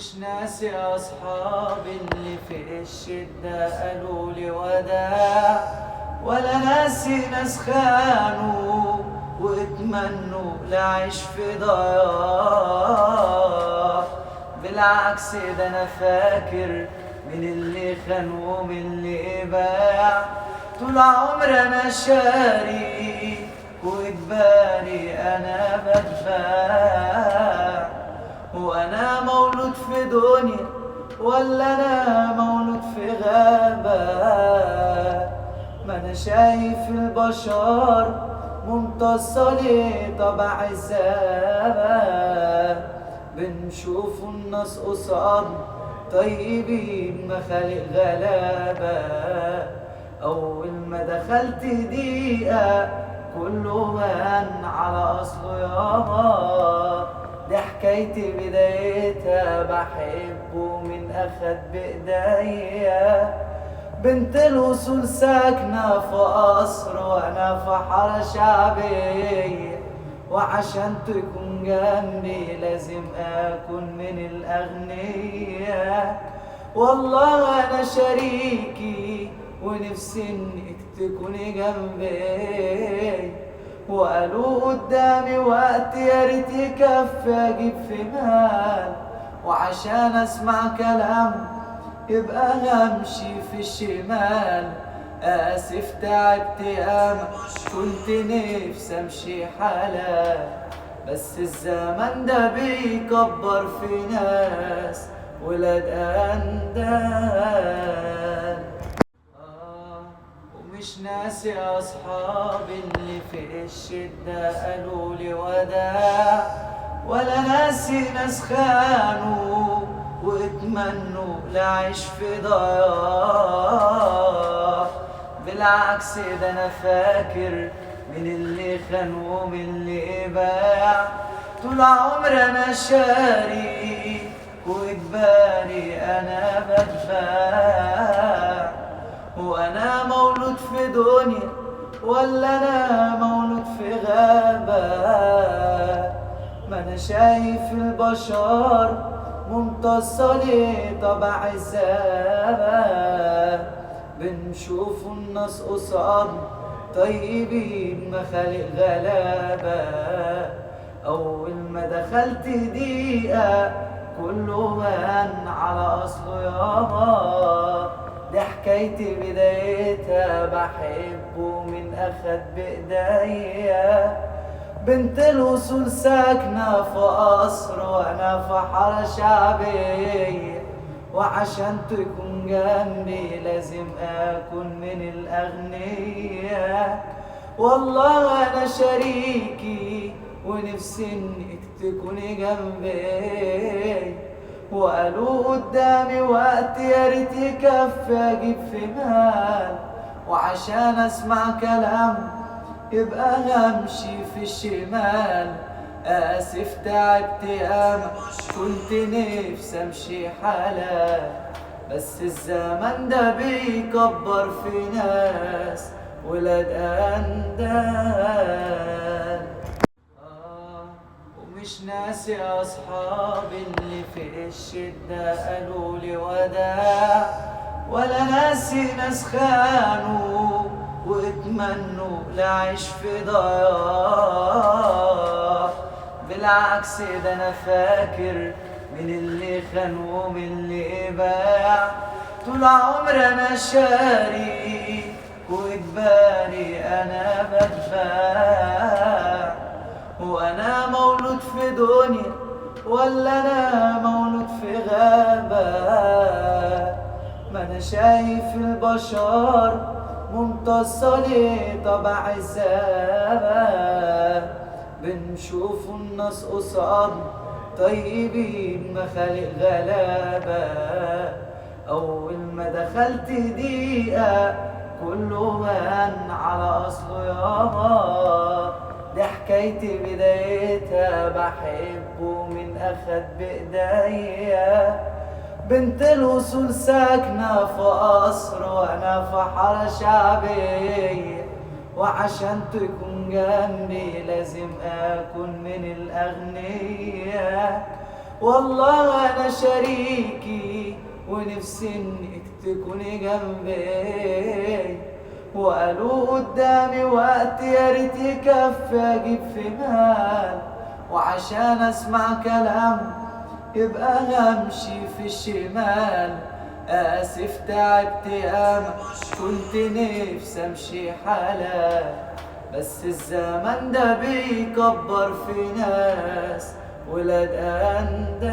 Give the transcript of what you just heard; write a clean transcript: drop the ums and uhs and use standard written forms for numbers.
ومش ناسي أصحابي اللي في الشدة قالوا لي وداع، ولا ناسي ناس خانوا واتمنوا لعيش في ضياع. بالعكس ده أنا فاكر من اللي خان ومن اللي باع. طول عمري أنا شاري وإجباري أنا بدفع. وأنا مولود في دنيا ولا أنا مولود في غابة؟ ما أنا شايف البشر ممتصة ليه طبع الزابة. بنشوف الناس قصاد طيبين مخالق غلابة. أول ما دخلت دقيقة كله هان على أصله يابا. دي حكايتي بدايتها بحبه من أخد بإيديا. بنت الوصول ساكنة في قصر وأنا في حارة شعبية، وعشان تكون جنبي لازم أكون من الأغنياء. والله أنا شريكي ونفسي إنك تكوني جنبي. وقالوا قدامي وقت يا ريت يكفي أجيب في مال، وعشان أسمع كلام يبقى همشي في الشمال. آسف تعبت ياما كنت نفسي أمشي حلال، بس الزمن ده بيكبر في ناس ولاد أندال. ومش ناسي أصحابي اللي في الشدة قالوا لي وداع، ولا ناسي ناس خانوا واتمنوا لعيش في ضياع. بالعكس ده أنا فاكر من اللي خان ومن اللي باع. طول عمري أنا شاري وإجباري أنا بدفع. وأنا مولود في دنيا ولا أنا مولود في غابة؟ ما أنا شايف البشر ممتصة ليه طبع الزابة. بنشوف الناس قصاد طيبين مخالق غلابة. أول ما دخلت دقيقة كله هان على أصله يابا. دي حكايتي بدايتها بحبه من أخد بإيديا. بنت الوصول ساكنة في قصر وأنا في حارة شعبية، وعشان تكون جنبي لازم أكون من الأغنياء. والله أنا شريكي ونفسي إنك تكوني جنبي. وقالوا قدامي وقت يا ريت يكفي أجيب في مال، وعشان أسمع كلام يبقى همشي في الشمال. آسف تعبت ياما كنت نفسي أمشي حلال، بس الزمن ده بيكبر في ناس ولاد أندال. ومش ناسي أصحابي اللي في الشدة قالوا لي وداع، ولا ناسي ناس خانوا واتمنوا لعيش في ضياع. بالعكس ده أنا فاكر من اللي خان ومن اللي باع. طول عمري أنا شاري وإجباري أنا بدفع. وأنا مولود في دنيا ولا أنا مولود في غابة؟ ما أنا شايف البشر ممتصة ليه طبع الزابة. بنشوف الناس قصاد طيبين مخالق غلابة. أول ما دخلت دقيقة كله هان على أصله يابا. دي حكايتي بدايتها بحبه من أخد بإيديا. بنت الوصول ساكنة في قصر وأنا في حارة شعبية، وعشان تكون جنبي لازم أكون من الأغنياء. والله انا شريكي ونفسي انك تكوني جنبي، وقالوا قدامي وقت يا ريت يكفي اجيب في مال، وعشان اسمع كلام يبقى همشي في الشمال. اسف تعبت ياما كنت نفسي امشي حلال، بس الزمن ده بيكبر في ناس ولاد اندال.